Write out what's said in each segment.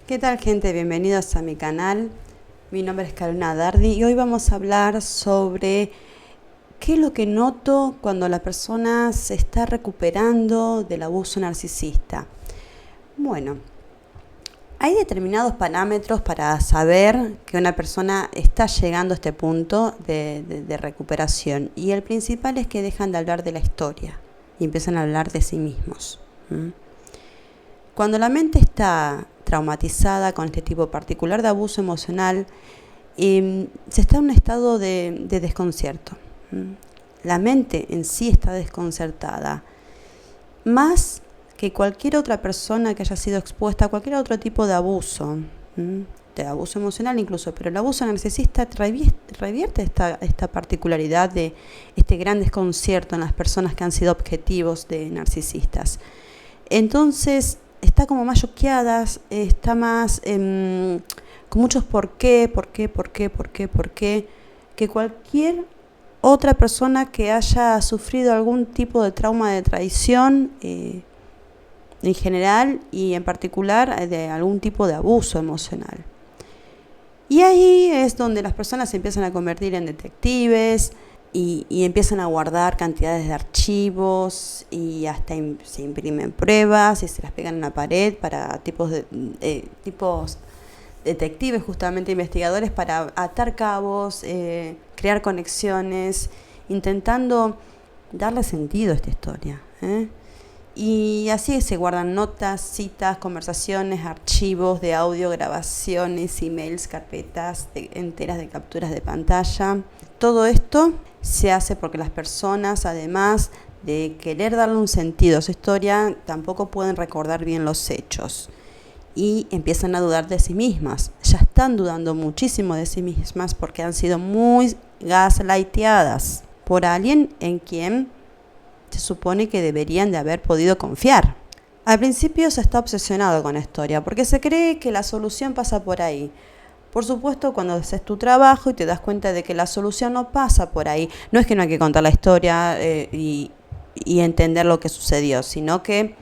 ¿Qué tal, gente? Bienvenidos a mi canal. Mi nombre es Carolina Dardi y hoy vamos a hablar sobre qué es lo que noto cuando la persona se está recuperando del abuso narcisista. Bueno, hay determinados parámetros para saber que una persona está llegando a este punto de recuperación, y el principal es que dejan de hablar de la historia y empiezan a hablar de sí mismos. Cuando la mente está traumatizada con este tipo particular de abuso emocional, se está en un estado de desconcierto. La mente en sí está desconcertada, más que cualquier otra persona que haya sido expuesta a cualquier otro tipo de abuso emocional incluso, pero el abuso narcisista revierte esta particularidad de este gran desconcierto en las personas que han sido objetivos de narcisistas. Entonces, está como más choqueada, está más con muchos por qué, que cualquier otra persona que haya sufrido algún tipo de trauma de traición en general y en particular de algún tipo de abuso emocional. Y ahí es donde las personas se empiezan a convertir en detectives y empiezan a guardar cantidades de archivos y hasta se imprimen pruebas y se las pegan en la pared para tipos detectives, justamente investigadores, para atar cabos, crear conexiones, intentando darle sentido a esta historia. Y así se guardan notas, citas, conversaciones, archivos de audio, grabaciones, emails, carpetas enteras de capturas de pantalla. Todo esto se hace porque las personas, además de querer darle un sentido a su historia, tampoco pueden recordar bien los hechos y empiezan a dudar de sí mismas. Ya están dudando muchísimo de sí mismas porque han sido muy gaslighteadas por alguien en quien se supone que deberían de haber podido confiar. Al principio se está obsesionado con la historia porque se cree que la solución pasa por ahí. Por supuesto, cuando haces tu trabajo y te das cuenta de que la solución no pasa por ahí, no es que no hay que contar la historia y entender lo que sucedió, sino que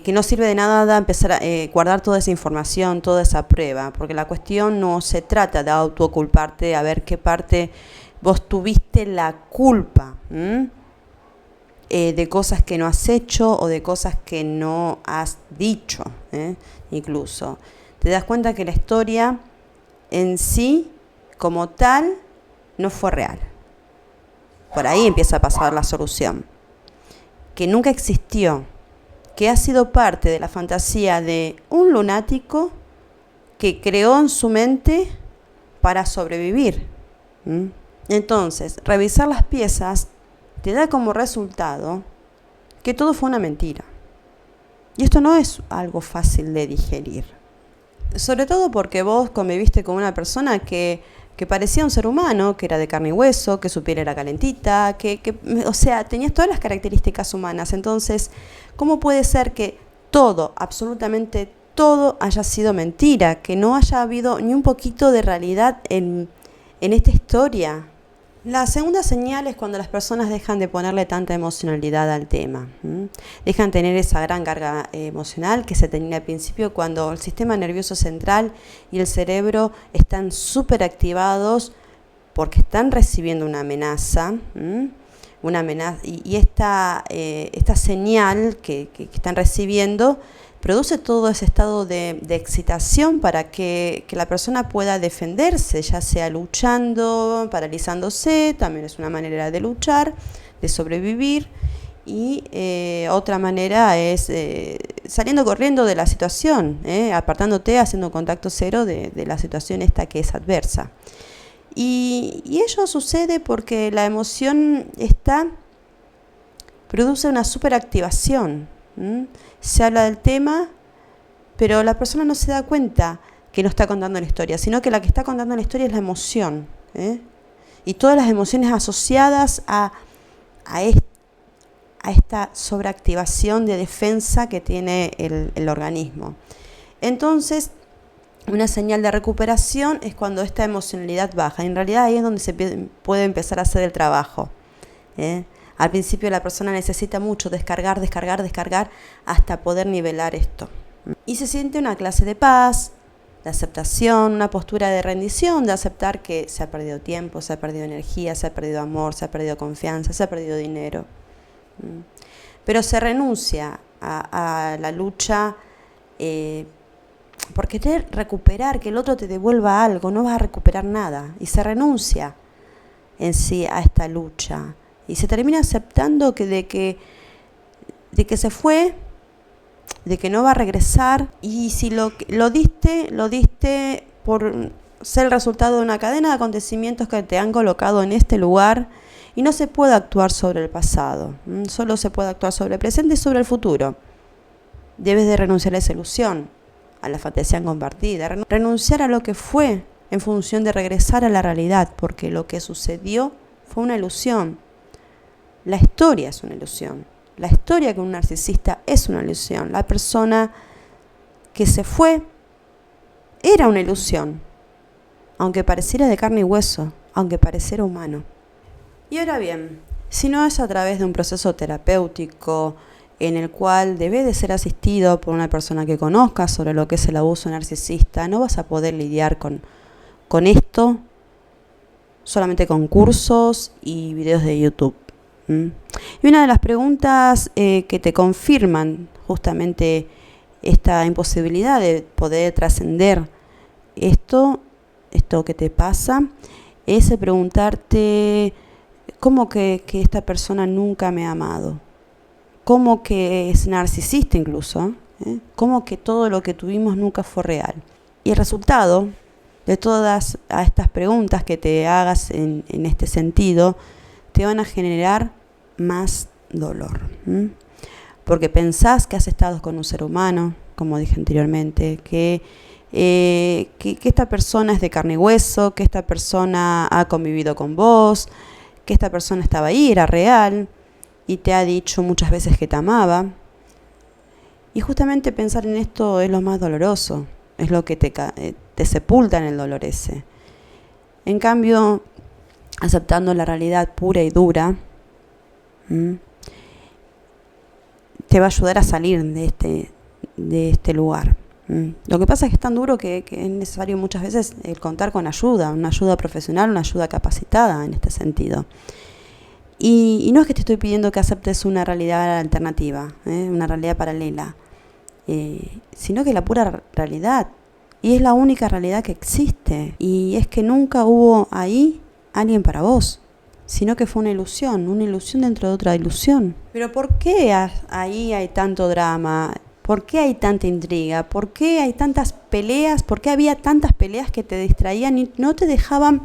no sirve de nada empezar a guardar toda esa información, toda esa prueba, porque la cuestión no se trata de autoculparte, a ver qué parte vos tuviste la culpa de cosas que no has hecho o de cosas que no has dicho, incluso. Te das cuenta que la historia en sí, como tal, no fue real. Por ahí empieza a pasar la solución. Que nunca existió, que ha sido parte de la fantasía de un lunático que creó en su mente para sobrevivir. Entonces, revisar las piezas te da como resultado que todo fue una mentira. Y esto no es algo fácil de digerir. Sobre todo porque vos conviviste con una persona que parecía un ser humano, que era de carne y hueso, que su piel era calentita, o sea, tenías todas las características humanas. Entonces, ¿cómo puede ser que todo, absolutamente todo, haya sido mentira? Que no haya habido ni un poquito de realidad en esta historia. La segunda señal es cuando las personas dejan de ponerle tanta emocionalidad al tema. Dejan tener esa gran carga emocional que se tenía al principio, cuando el sistema nervioso central y el cerebro están súper activados porque están recibiendo una amenaza. Y esta señal que están recibiendo produce todo ese estado de excitación para que la persona pueda defenderse, ya sea luchando, paralizándose, también es una manera de luchar, de sobrevivir, y otra manera es saliendo corriendo de la situación, apartándote, haciendo contacto cero de la situación esta que es adversa. Y ello sucede porque la emoción produce una superactivación. Se habla del tema, pero la persona no se da cuenta que no está contando la historia, sino que la que está contando la historia es la emoción, y todas las emociones asociadas a esta sobreactivación de defensa que tiene el organismo. Entonces, una señal de recuperación es cuando esta emocionalidad baja. En realidad ahí es donde se puede empezar a hacer el trabajo. Al principio la persona necesita mucho descargar hasta poder nivelar esto. Y se siente una clase de paz, de aceptación, una postura de rendición, de aceptar que se ha perdido tiempo, se ha perdido energía, se ha perdido amor, se ha perdido confianza, se ha perdido dinero. Pero se renuncia a la lucha por querer recuperar, que el otro te devuelva algo, no vas a recuperar nada. Y se renuncia en sí a esta lucha. Y se termina aceptando de que se fue, de que no va a regresar. Y si lo diste por ser el resultado de una cadena de acontecimientos que te han colocado en este lugar. Y no se puede actuar sobre el pasado, solo se puede actuar sobre el presente y sobre el futuro. Debes de renunciar a esa ilusión, a la fantasía compartida, renunciar a lo que fue en función de regresar a la realidad, porque lo que sucedió fue una ilusión. La historia es una ilusión. La historia con un narcisista es una ilusión. La persona que se fue era una ilusión, aunque pareciera de carne y hueso, aunque pareciera humano. Y ahora bien, si no es a través de un proceso terapéutico en el cual debe de ser asistido por una persona que conozca sobre lo que es el abuso narcisista, no vas a poder lidiar con esto solamente con cursos y videos de YouTube. Y una de las preguntas que te confirman justamente esta imposibilidad de poder trascender esto que te pasa, es preguntarte cómo que esta persona nunca me ha amado, cómo que es narcisista incluso, cómo que todo lo que tuvimos nunca fue real. Y el resultado de todas estas preguntas que te hagas en este sentido te van a generar más dolor, porque pensás que has estado con un ser humano, como dije anteriormente, que esta persona es de carne y hueso, que esta persona ha convivido con vos, que esta persona estaba ahí, era real, y te ha dicho muchas veces que te amaba. Y justamente pensar en esto es lo más doloroso, es lo que te sepulta en el dolor ese. En cambio, aceptando la realidad pura y dura, te va a ayudar a salir de este lugar. Lo que pasa es que es tan duro que es necesario muchas veces el contar con ayuda, una ayuda profesional, una ayuda capacitada en este sentido. Y no es que te estoy pidiendo que aceptes una realidad alternativa, una realidad paralela, sino que la pura realidad, y es la única realidad que existe, y es que nunca hubo ahí alguien para vos, sino que fue una ilusión dentro de otra ilusión. Pero ¿por qué ahí hay tanto drama? ¿Por qué hay tanta intriga? ¿Por qué hay tantas peleas? ¿Por qué había tantas peleas que te distraían y no te dejaban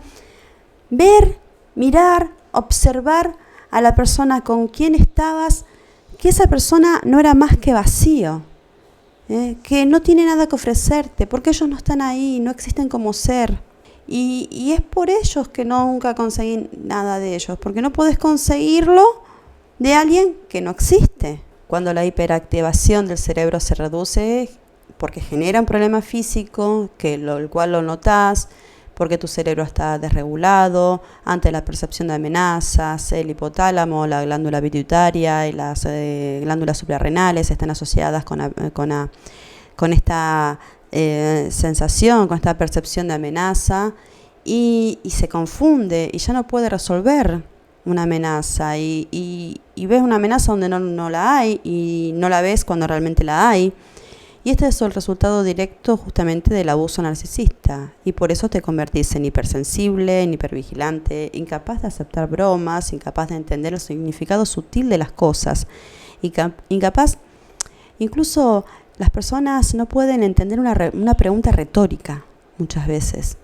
ver, mirar, observar a la persona con quien estabas, que esa persona no era más que vacío, que no tiene nada que ofrecerte, porque ellos no están ahí, no existen como ser? Y es por ellos que nunca conseguí nada de ellos, porque no podés conseguirlo de alguien que no existe. Cuando la hiperactivación del cerebro se reduce, porque genera un problema físico, el cual lo notás, porque tu cerebro está desregulado ante la percepción de amenazas, el hipotálamo, la glándula pituitaria y las glándulas suprarrenales están asociadas con esta sensación, con esta percepción de amenaza, y se confunde y ya no puede resolver una amenaza y ves una amenaza donde no la hay y no la ves cuando realmente la hay. Y este es el resultado directo justamente del abuso narcisista, y por eso te convertís en hipersensible, en hipervigilante, incapaz de aceptar bromas, incapaz de entender el significado sutil de las cosas, incapaz, incluso las personas no pueden entender una pregunta retórica muchas veces.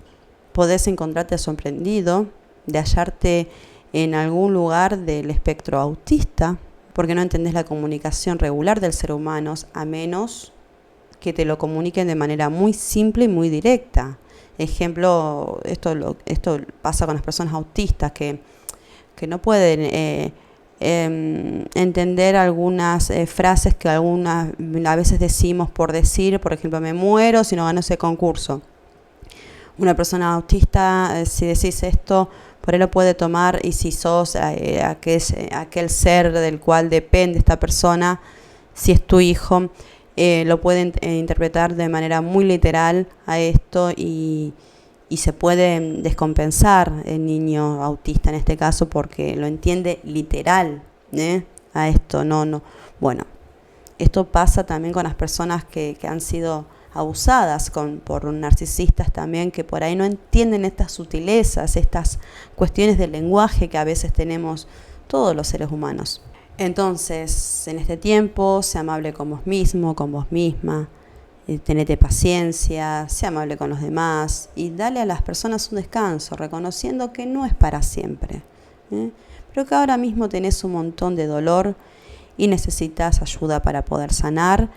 Podés encontrarte sorprendido de hallarte en algún lugar del espectro autista, porque no entendés la comunicación regular del ser humano, a menos que te lo comuniquen de manera muy simple y muy directa. Ejemplo, esto pasa con las personas autistas que no pueden entender algunas frases que a veces decimos por decir. Por ejemplo, me muero si no gano ese concurso. Una persona autista, si decís esto, por él lo puede tomar, y si sos aquel ser del cual depende esta persona, si es tu hijo, lo pueden interpretar de manera muy literal a esto y se puede descompensar el niño autista en este caso porque lo entiende literal, a esto. No. Bueno, esto pasa también con las personas que han sido abusadas por narcisistas también, que por ahí no entienden estas sutilezas, estas cuestiones del lenguaje que a veces tenemos todos los seres humanos. Entonces, en este tiempo, sea amable con vos mismo, con vos misma, tenete paciencia, sea amable con los demás y dale a las personas un descanso, reconociendo que no es para siempre, pero que ahora mismo tenés un montón de dolor y necesitas ayuda para poder sanar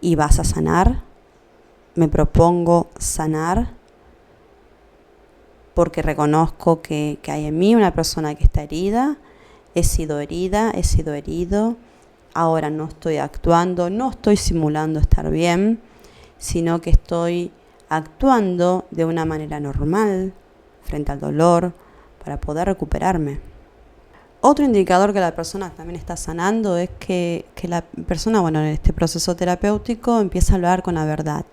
y vas a sanar. Me propongo sanar porque reconozco que hay en mí una persona que está herida. He sido herida, he sido herido. Ahora no estoy actuando, no estoy simulando estar bien, sino que estoy actuando de una manera normal frente al dolor para poder recuperarme. Otro indicador que la persona también está sanando es que la persona, en este proceso terapéutico empieza a hablar con la verdad,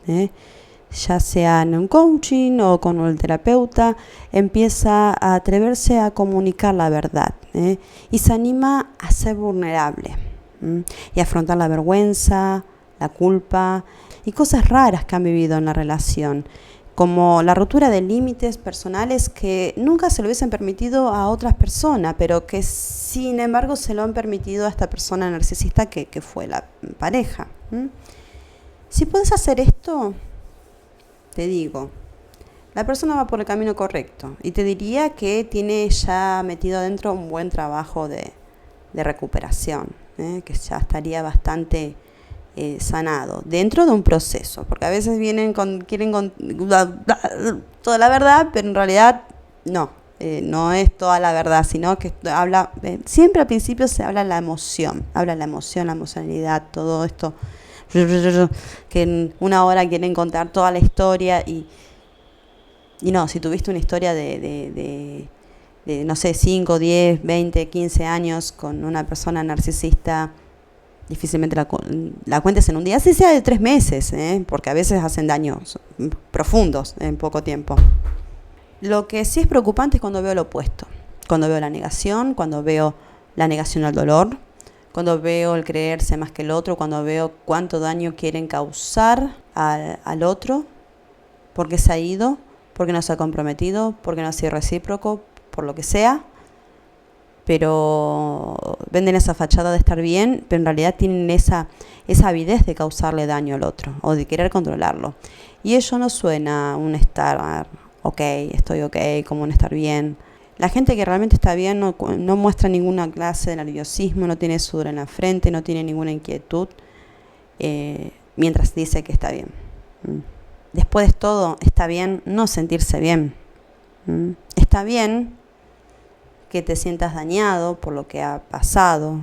ya sea en un coaching o con el terapeuta, empieza a atreverse a comunicar la verdad, y se anima a ser vulnerable, y a afrontar la vergüenza, la culpa y cosas raras que han vivido en la relación, como la ruptura de límites personales que nunca se lo hubiesen permitido a otras personas, pero que sin embargo se lo han permitido a esta persona narcisista que fue la pareja. Si puedes hacer esto, te digo, la persona va por el camino correcto y te diría que tiene ya metido adentro un buen trabajo de recuperación, que ya estaría bastante sanado dentro de un proceso, porque a veces quieren toda la verdad, pero en realidad no es toda la verdad, sino que habla, siempre al principio se habla la emoción, la emocionalidad, todo esto que en una hora quieren contar toda la historia y no, si tuviste una historia de no sé, 5, 10, 20, 15 años con una persona narcisista, difícilmente la cuentes en un día, así sea de 3 meses, porque a veces hacen daños profundos en poco tiempo. Lo que sí es preocupante es cuando veo lo opuesto, cuando veo la negación, cuando veo la negación al dolor, cuando veo el creerse más que el otro, cuando veo cuánto daño quieren causar al otro, porque se ha ido, porque no se ha comprometido, porque no ha sido recíproco, por lo que sea, pero venden esa fachada de estar bien, pero en realidad tienen esa avidez de causarle daño al otro o de querer controlarlo. Y eso no suena un estar ok, estoy ok, como un estar bien. La gente que realmente está bien no muestra ninguna clase de nerviosismo, no tiene sudor en la frente, no tiene ninguna inquietud, mientras dice que está bien. Después de todo, está bien no sentirse bien. Está bien que te sientas dañado por lo que ha pasado.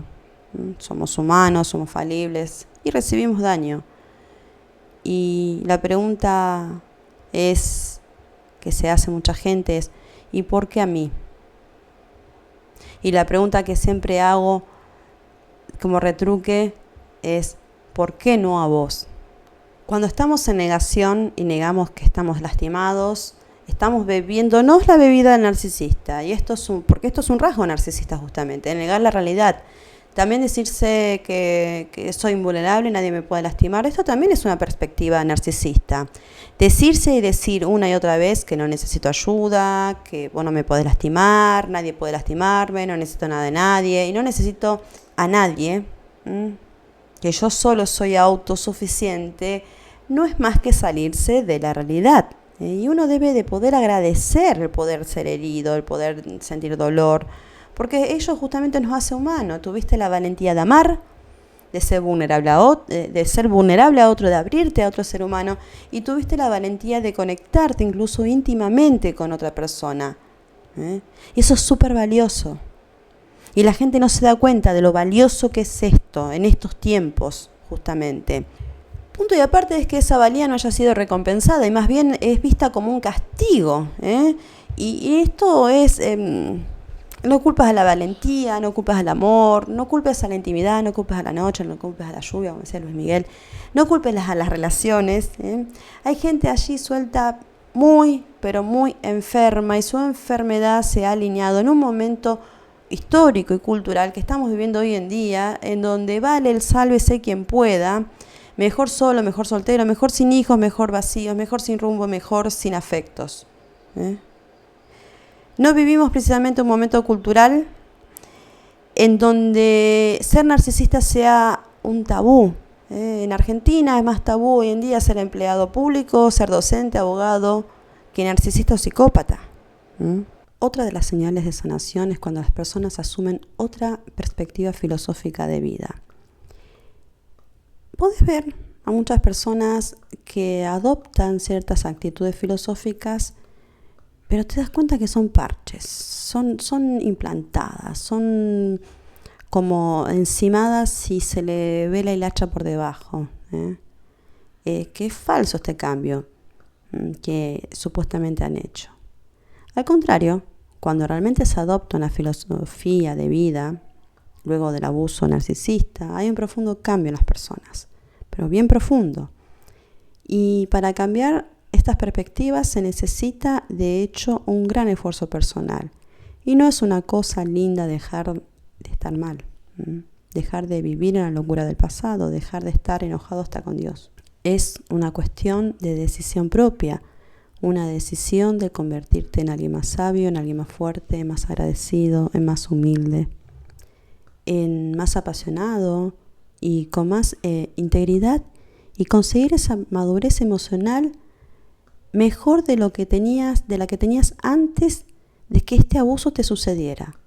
Somos humanos, somos falibles y recibimos daño. Y la pregunta que se hace mucha gente es, ¿y por qué a mí? Y la pregunta que siempre hago como retruque es, ¿por qué no a vos? Cuando estamos en negación y negamos que estamos lastimados, estamos bebiéndonos la bebida del narcisista. Y porque esto es un rasgo narcisista justamente, negar la realidad. También decirse que soy invulnerable, nadie me puede lastimar. Esto también es una perspectiva narcisista. Decirse y decir una y otra vez que no necesito ayuda, que vos no me podés lastimar, nadie puede lastimarme, no necesito nada de nadie y no necesito a nadie, que yo solo soy autosuficiente, no es más que salirse de la realidad. Y uno debe de poder agradecer el poder ser herido, el poder sentir dolor, porque ello justamente nos hace humanos. Tuviste la valentía de amar, de ser vulnerable a otro, de abrirte a otro ser humano, y tuviste la valentía de conectarte incluso íntimamente con otra persona. Y eso es súper valioso. Y la gente no se da cuenta de lo valioso que es esto en estos tiempos, justamente. Punto y aparte es que esa valía no haya sido recompensada y más bien es vista como un castigo, Y esto es No culpes a la valentía, no culpes al amor, no culpes a la intimidad, no culpes a la noche, no culpes a la lluvia, como decía Luis Miguel, no culpes a las relaciones. Hay gente allí suelta muy, pero muy enferma y su enfermedad se ha alineado en un momento histórico y cultural que estamos viviendo hoy en día, en donde vale el sálvese quien pueda, mejor solo, mejor soltero, mejor sin hijos, mejor vacíos, mejor sin rumbo, mejor sin afectos. No vivimos precisamente un momento cultural en donde ser narcisista sea un tabú. En Argentina es más tabú hoy en día ser empleado público, ser docente, abogado, que narcisista o psicópata. Otra de las señales de sanación es cuando las personas asumen otra perspectiva filosófica de vida. Podés ver a muchas personas que adoptan ciertas actitudes filosóficas, pero te das cuenta que son parches, son implantadas, son como encimadas y se le ve la hilacha por debajo. Que es falso este cambio que supuestamente han hecho. Al contrario, cuando realmente se adopta una filosofía de vida, luego del abuso narcisista, hay un profundo cambio en las personas, pero bien profundo. Y para cambiar estas perspectivas se necesita, de hecho, un gran esfuerzo personal. Y no es una cosa linda dejar de estar mal, dejar de vivir en la locura del pasado, dejar de estar enojado hasta con Dios. Es una cuestión de decisión propia, una decisión de convertirte en alguien más sabio, en alguien más fuerte, más agradecido, en más humilde, en más apasionado y con más integridad, y conseguir esa madurez emocional mejor de la que tenías antes de que este abuso te sucediera.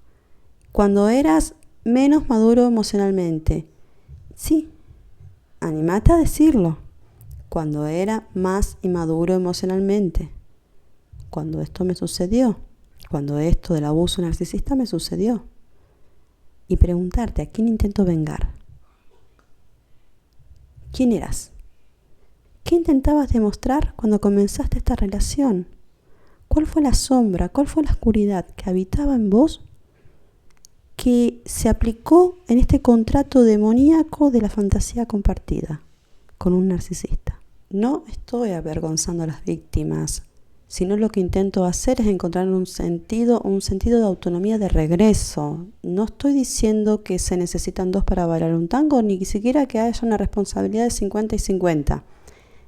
Cuando eras menos maduro emocionalmente. Sí, anímate a decirlo. Cuando era más inmaduro emocionalmente. Cuando esto me sucedió. Cuando esto del abuso narcisista me sucedió. Y preguntarte, ¿a quién intento vengar? ¿Quién eras? ¿Qué intentabas demostrar cuando comenzaste esta relación? ¿Cuál fue la sombra, cuál fue la oscuridad que habitaba en vos que se aplicó en este contrato demoníaco de la fantasía compartida con un narcisista? No estoy avergonzando a las víctimas, sino lo que intento hacer es encontrar un sentido de autonomía de regreso. No estoy diciendo que se necesitan dos para bailar un tango, ni siquiera que haya una responsabilidad de 50 y 50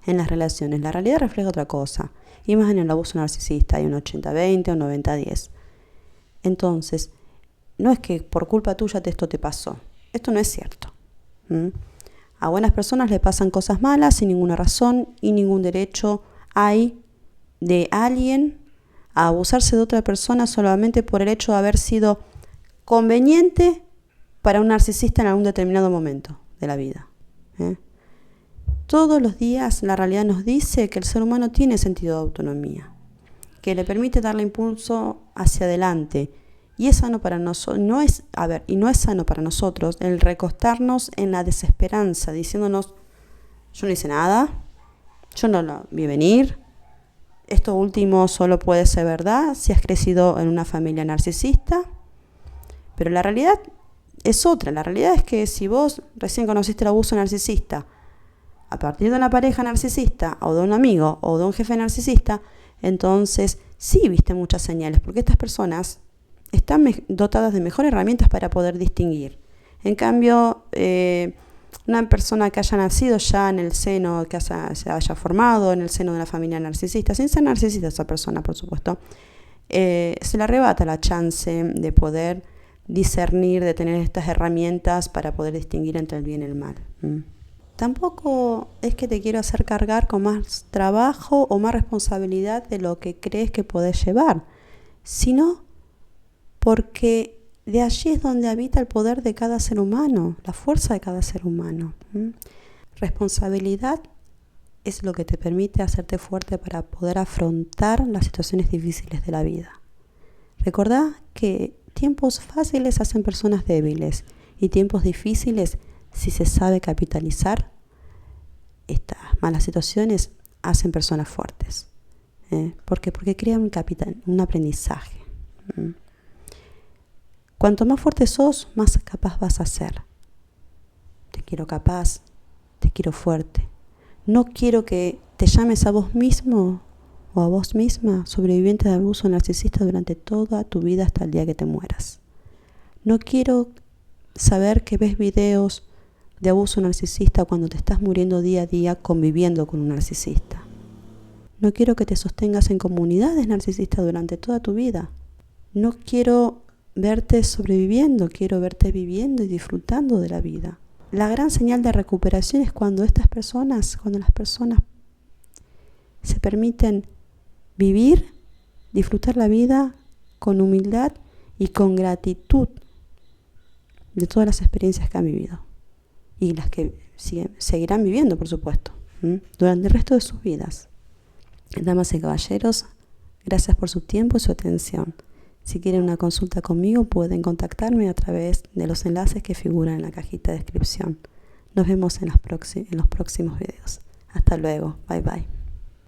en las relaciones. La realidad refleja otra cosa, y más en el abuso narcisista hay un 80-20, un 90-10. Entonces, no es que por culpa tuya esto te pasó. Esto no es cierto. A buenas personas le pasan cosas malas sin ninguna razón y ningún derecho hay de alguien a abusarse de otra persona solamente por el hecho de haber sido conveniente para un narcisista en algún determinado momento de la vida. Todos los días la realidad nos dice que el ser humano tiene sentido de autonomía, que le permite darle impulso hacia adelante. Y es sano para nosotros, no es sano para nosotros el recostarnos en la desesperanza, diciéndonos, yo no hice nada, yo no lo vi venir, esto último solo puede ser verdad si has crecido en una familia narcisista. Pero la realidad es otra. La realidad es que si vos recién conociste el abuso narcisista a partir de una pareja narcisista o de un amigo o de un jefe narcisista, entonces sí viste muchas señales, porque estas personas están dotadas de mejores herramientas para poder distinguir. En cambio, una persona que haya nacido ya en el seno, que se haya formado en el seno de una familia narcisista, sin ser narcisista esa persona, por supuesto, se le arrebata la chance de poder discernir, de tener estas herramientas para poder distinguir entre el bien y el mal. Tampoco es que te quiero hacer cargar con más trabajo o más responsabilidad de lo que crees que podés llevar, sino porque de allí es donde habita el poder de cada ser humano, la fuerza de cada ser humano. Responsabilidad es lo que te permite hacerte fuerte para poder afrontar las situaciones difíciles de la vida. Recordá que tiempos fáciles hacen personas débiles y tiempos difíciles, si se sabe capitalizar estas malas situaciones, hacen personas fuertes. ¿Por qué? Porque crean un aprendizaje. Cuanto más fuerte sos, más capaz vas a ser. Te quiero capaz, te quiero fuerte. No quiero que te llames a vos mismo o a vos misma sobreviviente de abuso narcisista durante toda tu vida hasta el día que te mueras. No quiero saber que ves videos de abuso narcisista cuando te estás muriendo día a día conviviendo con un narcisista. No quiero que te sostengas en comunidades narcisistas durante toda tu vida. No quiero verte sobreviviendo, quiero verte viviendo y disfrutando de la vida. La gran señal de recuperación es cuando las personas se permiten vivir, disfrutar la vida con humildad y con gratitud de todas las experiencias que han vivido y las que seguirán viviendo, por supuesto, durante el resto de sus vidas. Damas y caballeros, gracias por su tiempo y su atención. Si quieren una consulta conmigo, pueden contactarme a través de los enlaces que figuran en la cajita de descripción. Nos vemos en los próximos videos. Hasta luego. Bye bye.